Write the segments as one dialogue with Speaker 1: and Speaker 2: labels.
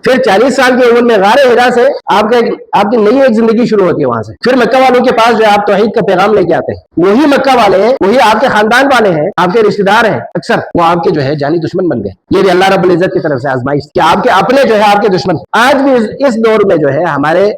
Speaker 1: پھر 40 سال کی عمر میں غار حرا سے آپ کی نئی ایک زندگی شروع ہوتی ہے وہاں سے. پھر مکہ والوں کے پاس جو ہے آپ توحید کا پیغام لے کے آتے ہیں. وہی مکہ والے ہیں, وہی آپ کے خاندان والے ہیں, آپ کے رشتے دار ہیں, اکثر وہ آپ کے جو ہے جانی دشمن بن گئے. یہ بھی اللہ رب العزت کی طرف سے آزمائش کہ آپ کے اپنے جو ہے آپ کے دشمن. آج بھی اس دور میں جو ہے ہمارے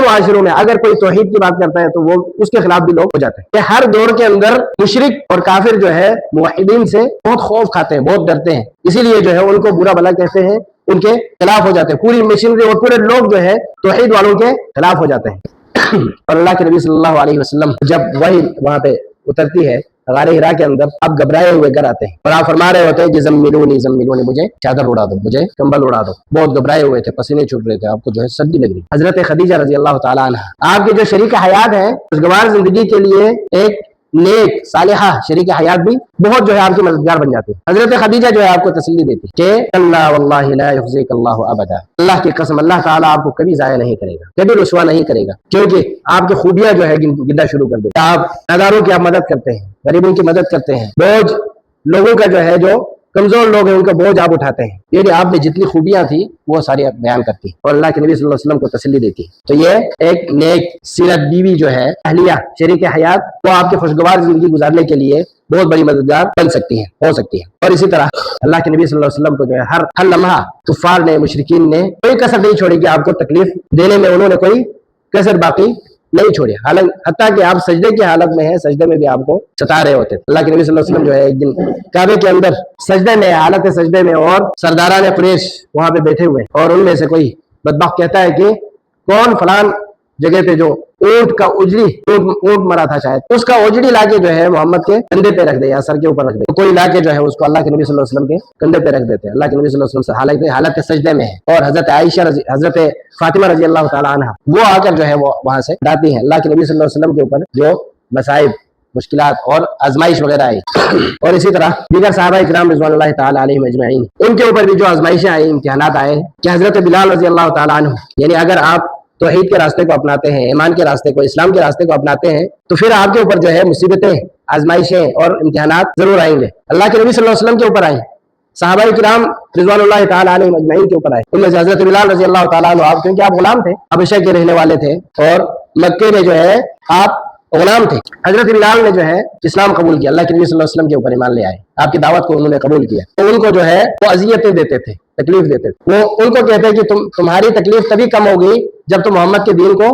Speaker 1: معاشروں میں اگر کوئی توحید کی بات کرتا ہے تو وہ اس کے خلاف بھی لوگ ہو جاتے ہیں. کہ ہر دور کے اندر مشرک اور کافر جو ہے موحدین سے بہت خوف کھاتے ہیں, بہت ڈرتے ہیں, اسی لیے جو ہے ان کو برا بھلا کہتے ہیں, ان کے خلاف ہو جاتے ہیں. پوری مشینری اور پورے لوگ جو ہے توحید والوں کے خلاف ہو جاتے ہیں. اور اللہ کے نبی صلی اللہ علیہ وسلم جب وہی وہاں پہ اترتی ہے غار حرا کے اندر, اب گھبرائے ہوئے گھر آتے ہیں اور آپ فرما رہے ہوتے ہیں کہ زملونی مجھے چادر اڑا دو, مجھے کمبل اڑا دو. بہت گھبرائے ہوئے تھے, پسینے چھوٹ رہے تھے, آپ کو جو ہے سردی لگ رہی. حضرت خدیجہ رضی اللہ تعالیٰ عنہ آپ کے جو شریک حیات ہیں, خوشگوار زندگی کے لیے ایک نیک صالحہ شریک حیات بھی بہت جو ہے آپ کی مددگار بن جاتی ہے. حضرت خدیجہ جو ہے آپ کو تسلی دیتی کہ اللہ واللہ لا یخزیک اللہ ابدا, اللہ کی قسم اللہ تعالیٰ آپ کو کبھی ضائع نہیں کرے گا, کبھی رسوا نہیں کرے گا, کیونکہ آپ کی خوبیاں جو ہے گننا شروع کر دیں. آپ ناداروں کی آپ مدد کرتے ہیں, غریبوں کی مدد کرتے ہیں, بوجھ لوگوں کا جو ہے جو کمزور لوگ ہیں ان کا بوجھ آپ اٹھاتے ہیں. یہ آپ میں جتنی خوبیاں تھی وہ ساری بیان کرتی اور اللہ کے نبی صلی اللہ علیہ وسلم کو تسلی دیتی. تو یہ ایک نیک سیرت بیوی جو ہے اہلیہ شریک حیات, وہ آپ کے خوشگوار زندگی گزارنے کے لیے بہت بڑی مددگار بن سکتی ہیں, ہو سکتی ہیں. اور اسی طرح اللہ کے نبی صلی اللہ علیہ وسلم کو جو ہے ہر لمحہ کفار نے, مشرکین نے کوئی کسر نہیں چھوڑی کہ آپ کو تکلیف دینے میں انہوں نے کوئی کسر باقی نہیں چھوڑی. حتیٰ کہ آپ سجدے کی حالت میں ہیں, سجدے میں بھی آپ کو ستا رہے ہوتے. اللہ کے نبی صلی اللہ علیہ وسلم جو ہے ایک دن کعبے کے اندر سجدے میں, حالت سجدے میں, اور سرداران قریش وہاں پہ بیٹھے ہوئے, اور ان میں سے کوئی بدبخت کہتا ہے کہ کون فلان جگہ پہ جو اونٹ کا اونٹ مرا تھا شاید, اس کا اجڑی لا کے جو ہے محمد کے کندھے پہ رکھ دے یا سر کے اوپر رکھ دے. کوئی لا کے جو ہے اس کو اللہ کے نبی صلی اللہ علیہ وسلم کے کندھے پہ رکھ دیتے ہیں. اللہ کے نبی صلی اللہ علیہ وسلم حالت سجدے میں ہے, اور حضرت عائشہ حضرت فاطمہ رضی اللہ تعالیٰ عنہ وہ آ کر جو ہے وہ وہاں سے ڈاتی ہیں اللہ کے نبی صلی اللہ علیہ وسلم کے اوپر جو مصائب, مشکلات اور آزمائش وغیرہ آئی. اور اسی طرح دیگر صحابہ کرام رضوان اللہ تعالیٰ علیہم اجمعین ان کے اوپر بھی جو آزمائشیں آئی, امتحانات آئے, کہ حضرت بلال رضی اللہ تعالیٰ عنہ, یعنی اگر آپ توحید کے راستے کو اپناتے ہیں, ایمان کے راستے کو, اسلام کے راستے کو اپناتے ہیں, تو پھر آپ کے اوپر جو ہے مصیبتیں, آزمائشیں اور امتحانات ضرور آئیں گے. اللہ کے نبی صلی اللہ علیہ وسلم کے اوپر آئیں, صحابہ کرام رضوان اللہ تعالیٰ علیہم اجمعین کے اوپر آئے. ان میں سے حضرت بلال رضی اللہ تعالیٰ عنہ, آپ کیونکہ آپ غلام تھے, حبشہ کے رہنے والے تھے, اور مکے میں جو ہے آپ غلام تھے. حضرت بلال نے جو ہے اسلام قبول کیا, اللہ کے نبی صلی اللہ علیہ وسلم کے اوپر ایمان لے آئے, آپ کی دعوت کو انہوں نے قبول کیا. تو ان کو جو ہے وہ اذیتیں دیتے تھے, تکلیف دیتے تھے. وہ ان کو کہتے ہیں کہ تمہاری تکلیف تبھی کم ہوگی جب تم محمد کے دین کو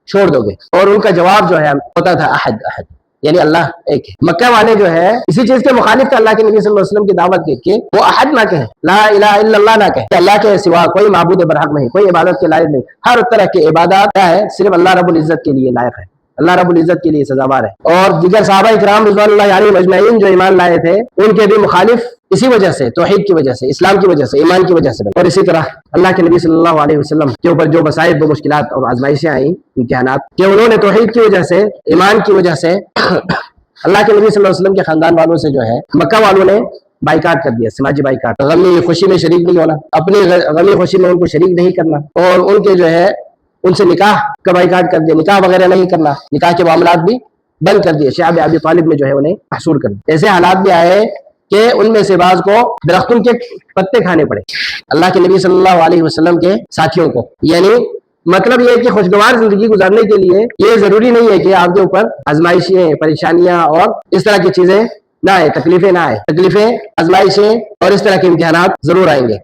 Speaker 1: چھوڑ دو گے. اور ان کا جواب جو ہے ہوتا تھا احد احد, یعنی اللہ ایک ہے. مکہ والے جو ہے اسی چیز کے مخالف تھے اللہ کے نبی صلی اللہ علیہ وسلم کی دعوت کے, وہ احد نہ کہیں, لا الہ الا اللہ نہ کہیں, اللہ کے سوا کوئی معبود برحق نہیں, کوئی عبادت کے لائق نہیں. ہر طرح کی عبادات کیا ہے, صرف اللہ رب العزت کے لیے لائق ہے, اللہ رب العزت کے لیے سزاوار ہے. اور دیگر صحابہ کرام رضوان اللہ علیہم اجمعین جو ایمان لائے تھے, ان کے بھی مخالف اسی وجہ سے, توحید کی وجہ سے, اسلام کی وجہ سے, ایمان کی وجہ سے. اور اسی طرح اللہ کے نبی صلی اللہ علیہ وسلم کے اوپر جو مصائب, وہ مشکلات اور آزمائشیں آئیں, امتحانات, کہ انہوں نے توحید کی وجہ سے, ایمان کی وجہ سے اللہ کے نبی صلی اللہ علیہ وسلم کے خاندان والوں سے جو ہے مکہ والوں نے بائیکاٹ کر دیا, سماجی بائیکاٹ. غمی خوشی میں شریک نہیں ہونا, اپنی غمی خوشی میں ان کو شریک نہیں کرنا, اور ان کے جو ہے ان سے نکاح کا بائیکاٹ کر دیا, نکاح وغیرہ نہیں کرنا, نکاح کے معاملات بھی بند کر دیے. شعب ابی طالب میں جو ہے انہیں محصور کر دیا. ایسے حالات بھی آئے کہ ان میں سے بعض کو درختوں کے پتے کھانے پڑے, اللہ کے نبی صلی اللہ علیہ وسلم کے ساتھیوں کو. یعنی مطلب یہ ہے کہ خوشگوار زندگی گزارنے کے لیے یہ ضروری نہیں ہے کہ آپ کے اوپر آزمائشیں, پریشانیاں اور اس طرح کی چیزیں نہ آئے, تکلیفیں نہ آئے. تکلیفیں, آزمائشیں اور اس طرح کے امتحانات ضرور آئیں گے.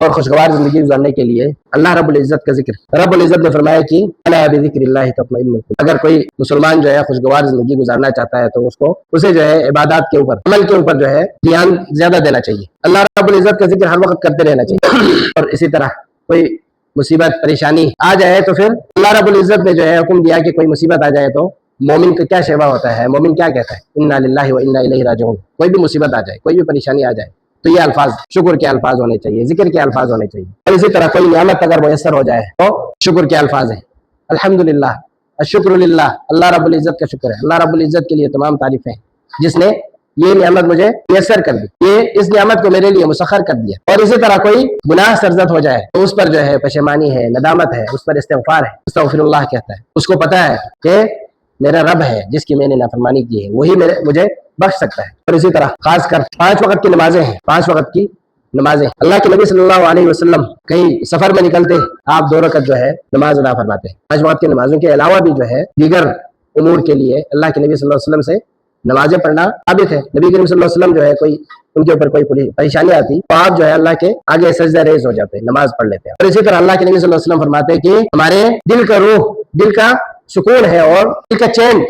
Speaker 1: اور خوشگوار زندگی گزارنے کے لیے اللہ رب العزت کا ذکر, رب العزت نے فرمایا کہ الا بذکر اللہ تطمئن القلوب. اگر کوئی مسلمان جو ہے خوشگوار زندگی گزارنا چاہتا ہے تو اسے جو ہے عبادات کے اوپر, عمل کے اوپر جو ہے دھیان زیادہ دینا چاہیے. اللہ رب العزت کا ذکر ہر وقت کرتے رہنا چاہیے. اور اسی طرح کوئی مصیبت, پریشانی آ جائے تو پھر اللہ رب العزت نے جو ہے حکم دیا کہ کوئی مصیبت آ جائے تو مومن کا کیا شیوا ہوتا ہے, مومن کیا کہتا ہے, انا للہ و انا الیہ راجعون. کوئی بھی مصیبت آ جائے, کوئی بھی پریشانی آ جائے تو یہ الفاظ شکر کے الفاظ ہونے چاہیے, ذکر کے الفاظ ہونے چاہیے. اور اسی طرح کوئی نعمت اگر میسر ہو جائے تو شکر کے الفاظ ہیں, الحمدللہ, الشکر للہ, اللہ رب العزت کا شکر ہے, اللہ رب العزت کے لیے تمام تعریفیں, جس نے یہ نعمت مجھے میسر کر دی, یہ اس نعمت کو میرے لیے مسخر کر دیا. اور اسی طرح کوئی گناہ سرزد ہو جائے تو اس پر جو ہے پشیمانی ہے, ندامت ہے, اس پر استغفار ہے, استغفر اللہ کہتا ہے. اس کو پتا ہے کہ میرا رب ہے جس کی میں نے نافرمانی کی ہے, وہی مجھے بخش سکتا ہے. اور اسی طرح خاص کر 5 وقت کی نمازیں ہیں, 5 وقت کی नमाजें। अल्लाह के नबी सल्लल्लाहु अलैहि वसल्लम कहीं सफर में निकलते, आप 2 रकत जो है नमाज अदा फरमाते। 5 वक्त की नमाजों के अलावा भी जो है दीगर उमूर के लिए अल्लाह के नबी सल्लल्लाहु अलैहि वसल्लम से नमाजें पढ़ना साबित है। नबी करीम सल्लल्लाहु अलैहि वसल्लम जो है कोई उनके ऊपर कोई परेशानी आती तो आप जो है अल्लाह के आगे सजदा रेज हो जाते, नमाज पढ़ लेते हैं। और इसी तरह अल्लाह के नबी सल्लल्लाहु अलैहि वसल्लम फरमाते हैं कि हमारे दिल का रूह, दिल का सुकून है और दिल का चैन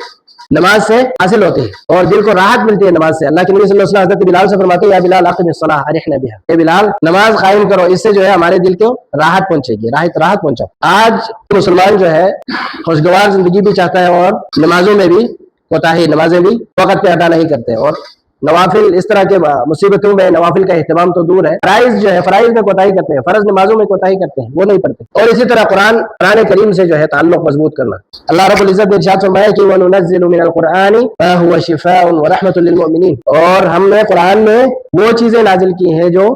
Speaker 1: नमाज से हासिल होती है और दिल को राहत मिलती है नमाज से। अल्लाह के नबी सल्लल्लाहु अलैहि वसल्लम हज़रत बिलाल से फरमाते हैं, या बिलाल अक़िमिस्सलाह अरिहना बिहा, ये बिलाल नमाज कायम करो, इससे जो है हमारे दिल को राहत पहुंचेगी, राहत पहुंचाओ। आज मुसलमान जो है खुशगवार जिंदगी भी चाहता है और नमाजों में भी कोताही, नमाजें भी वक्त पे अदा नहीं करते और नवाफिल, इस तरह के मुसीबतों में नवाफिल का एहतमाम तो दूर है, फराइज जो है फराइज में कोताही करते हैं, फर्ज नमाजों में कोताही करते हैं, वो नहीं पढ़ते। और इसी तरह कुरान करीम से जो है ताल्लुक मजबूत करना। अल्लाह रब्बुल इज्जत ने इरशाद फरमाया कि वनुनज़्ज़िलु मिनल कुरआनी मा हुवा शिफ़ाउन व रहमतुल लिल मुमिनीन, और हमने कुरान में वो चीजें नाजिल की हैं जो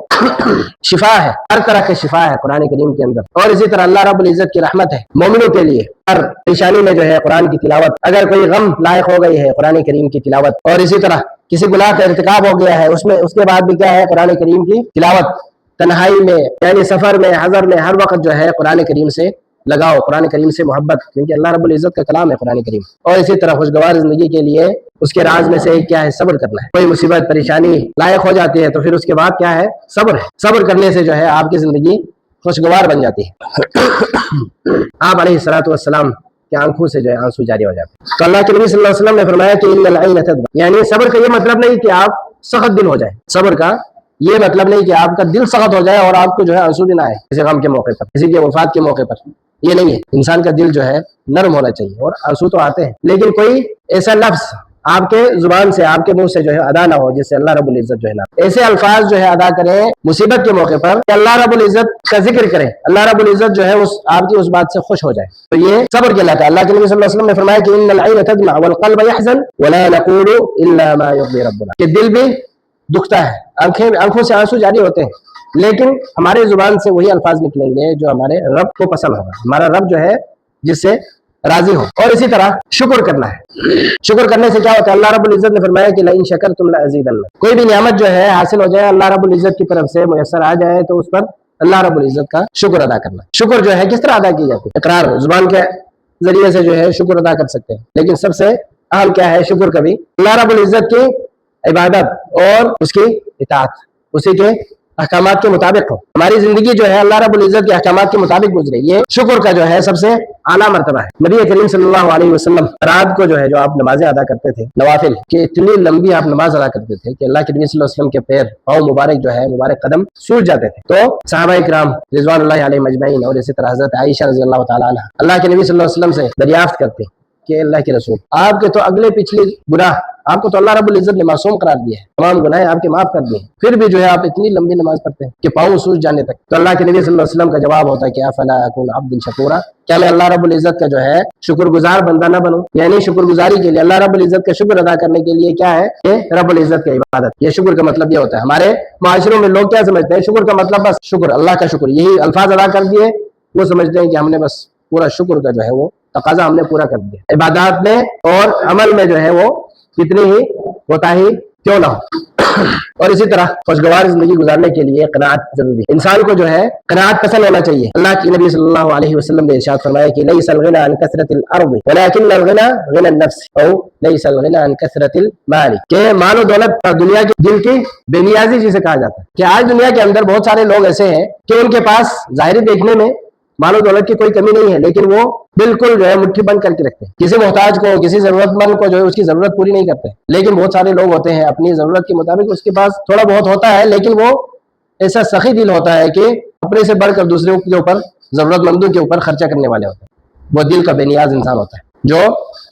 Speaker 1: शिफा है, हर तरह के शिफा है कुरान करीम के अंदर। और इसी तरह अल्लाह रब्बुल इज्जत की रहमत है मोमिनों के लिए, हर परेशानी में जो है कुरान की तिलावत, अगर कोई गम लायक हो गई है कुरान करीम की तिलावत, और इसी तरह किसी गुनाह का इर्तिकाब हो गया है उसमें, उसके बाद भी क्या है कुरान करीम की तिलावत, तन्हाई में यानी सफर में, हजर में, हर वक्त जो है कुरान करीम से लगाओ, कुरान करीम से मोहब्बत, क्योंकि अल्लाह रब्बुल इज्जत का कलाम है कुरान करीम। और इसी तरह खुशगवार जिंदगी के लिए उसके राज में से एक क्या है, सब्र करना है। कोई मुसीबत परेशानी लायक हो जाती है तो फिर उसके बाद क्या है, सब्र है। सब्र करने से जो है आपकी जिंदगी खुशगवार बन जाती है। आप अलैहिस्सलातु वस्सलाम कि आंखों से जो है आंसू जारी हो जाते हैं। तो अल्लाह के नबी सल्लल्लाहु अलैहि वसल्लम ने फरमाया कि इन्नल ऐन तदमा, यानी सब्र का ये मतलब नहीं कि आप सख्त दिल हो जाए, सब्र का ये मतलब नहीं कि आपका दिल सख्त हो जाए और आपको जो है आंसू भी ना आए किसी गम के मौके पर, किसी के वफात के मौके पर, ये नहीं है। इंसान का दिल जो है नरम होना चाहिए और आंसू तो आते हैं, लेकिन कोई ऐसा लफ्ज आपके जुबान से, आपके मुंह से जो है अदा ना हो जिससे अल्लाह रब्बुल इज्जत जो है ना, ऐसे अल्फाज जो है अदा करें मुसीबत के मौके पर, अल्लाह रब्बुल इज्जत का जिक्र करें, अल्लाह रब्बुल इज्जत जो है उस आपकी उस बात से खुश हो जाए, तो ये सब्र कहलाता है। अल्लाह के नबी सल्लल्लाहु अलैहि वसल्लम ने फरमाया कि इन्नल ऐन तदमा वल क़ल्ब यहज़न व ला नक़ूलु इल्ला मा युर्दी रब्बुना, कि दिल भी दुखता है, आंखों से आंसू जारी होते हैं, लेकिन हमारे जुबान से वही अल्फाज निकलेंगे जो हमारे रब को पसंद होगा, हमारा रब जो है जिससे राजी हो। और इसी तरह शुक्र करना है। शुक्र करने से क्या होता है, अल्लाह रब्बुल इज्जत ने फरमाया कि लइन शकरतुम लअज़ीदन्नकुम, कोई भी नियामत जो है हासिल हो जाए, अल्लाह रब्बुल इज्जत की तरफ से मुयस्सर आ जाए तो उस पर अल्लाह रब्बुल इज्जत का शुक्र अदा करना। शुक्र जो है किस तरह अदा की जाती है, इकरार, जुबान के जरिए से जो है शुक्र अदा कर सकते हैं, लेकिन सबसे अहम क्या है शुक्र का भी अल्लाह रब्बुल इज्जत की इबादत और उसकी इताअत, उसी के अहकामात के मुताबिक हो, हमारी जिंदगी जो है अल्लाह रब्बुल इज्जत के अहकामात के मुताबिक गुजरे, ये शुक्र का जो है सबसे आला मर्तबा है। नबी करीम सल्लल्लाहु अलैहि वसल्लम रात को जो है जो आप नमाजें अदा करते थे नवाफिल, कि इतनी लंबी आप नमाज अदा करते थे कि अल्लाह के नबी सल्लल्लाहु अलैहि वसल्लम के पैर, पाँव मुबारक जो है, मुबारक कदम सूज जाते थे। तो सहाबा इकराम रिज़वानुल्लाहि अलैहिम अजमईन और इसी तरह हज़रत आयशा रज़ियल्लाहु तआला अन्हा अल्लाह के नबी सल्लल्लाहु अलैहि वसल्लम से दरियाफ्त करते कि अल्लाह के रसूल, आपके तो अगले पिछले गुनाह आपको तो अल्लाह रब्बुल इज्जत ने मासूम करार दिया है, तमाम गुनाह आपके माफ कर दिए, फिर भी जो है आप इतनी लंबी नमाज पढ़ते हैं कि पाँव सूज जाने तक। तो अल्लाह के नबी सल्लल्लाहु अलैहि वसल्लम का जवाब होता है कि अफला अकून अब्दन शकूरा, क्या मैं अल्लाह रब्बुल इज्जत का जो है शुक्रगुजार बंदा ना बनूं, यानी शुक्रगुजारी के लिए, अल्लाह रब्बुल इज्जत का शुक्र अदा करने के लिए क्या है, ये रब्बुल इज्जत की इबादत। ये शुक्र का मतलब ये होता है। हमारे माशरों में लोग क्या समझते हैं, शुक्र का मतलब बस शुक्र, अल्लाह का शुक्र, यही अल्फाज अदा कर दिए, वो समझते हैं कि हमने बस पूरा शुक्र का जो है वो तकाजा हमने पूरा कर दिया। इबादत में और अमल में जो है वो कितनी ही कोताही क्यों ना हो। और इसी तरह खुशगवार जिंदगी गुजारने के लिए क़नाअत जरूरी है। इंसान को जो है क़नाअत पसंद होना चाहिए। अल्लाह के नबी सल्लल्लाहु अलैहि वसल्लम ने इरशाद फरमाया कि लैसल गिना अन कसरतिल अर्ज़ वलाकिन्नल गिना गिना नफ्स औ लैसल गिना अन कसरतिल माल, के माल और दौलत दुनिया की दिल की बेनियाजी जिसे कहा जाता है, कि आज दुनिया के अंदर बहुत सारे लोग ऐसे हैं कि उनके पास ज़ाहिरी देखने में मालो दौलत की कोई कमी नहीं है, लेकिन वो बिल्कुल जो है मुट्ठी बंद करके रखते हैं, किसी मोहताज को, किसी जरूरतमंद को जो है उसकी जरूरत पूरी नहीं करते। लेकिन बहुत सारे लोग होते हैं अपनी जरूरत के मुताबिक उसके पास थोड़ा बहुत होता है, लेकिन वो ऐसा सखी दिल होता है कि अपने से बढ़कर दूसरों के ऊपर, जरूरतमंदों के ऊपर खर्चा करने वाले होते हैं। वो दिल का बेनियाज इंसान होता है जो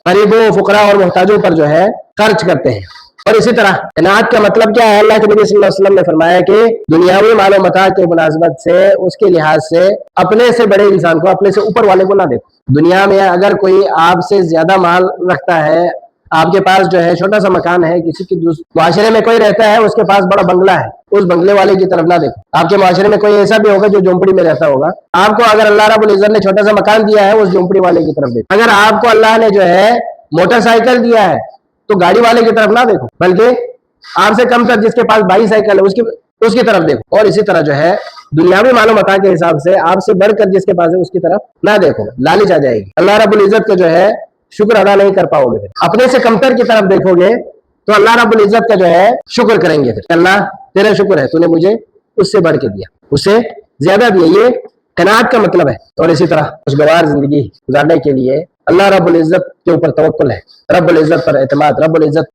Speaker 1: गरीबों, फुकरा और मोहताजों पर जो है खर्च करते हैं। और इसी तरह क़नाअत का मतलब क्या है, अल्लाह के नबी सल्लल्लाहु अलैहि वसल्लम ने फरमाया कि दुनियावी मालो मता के मुनासबत से, उसके लिहाज से अपने से बड़े इंसान को, अपने से ऊपर वाले को ना देखो। दुनिया में अगर कोई आपसे ज्यादा माल रखता है, आपके पास जो है छोटा सा मकान है, किसी की माशरे में कोई रहता है उसके पास बड़ा बंगला है, उस बंगले वाले की तरफ ना देखो। आपके माशरे में कोई ऐसा भी होगा जो झोंपड़ी में रहता होगा, आपको अगर अल्लाह रब्बुल इज्जत ने छोटा सा मकान दिया है, उस झोंपड़ी वाले की तरफ देखो। अगर आपको अल्लाह ने जो है मोटरसाइकिल दिया है तो गाड़ी वाले की तरफ ना देखो, बल्कि आपसे कम तर जिसके पास बाइसाइकिल है तो उसकी तरफ देखो। और इसी तरह जो है दुनियावी मालूम अता के हिसाब से आपसे बढ़कर जिसके पास है उसकी तरफ ना देखो, लालच आ जाएगी। अल्लाह रब्बुल इज्जत का जो है शुक्र अदा नहीं कर पाओगे। फिर अपने से कमतर की तरफ देखोगे तो अल्लाह रब्बुल इज्जत का जो है शुक्र करेंगे। फिर अल्लाह तेरा शुक्र है, तूने मुझे उससे बढ़ के दिया, उससे ज्यादा दिया। ये कनात का मतलब है। और इसी तरह खुशगवार जिंदगी गुजारने के लिए अल्लाह रब्बुल इज्जत के ऊपर तवक्कुल है, रब्बुल इज्जत पर एतमाद, रब्बुल इज्जत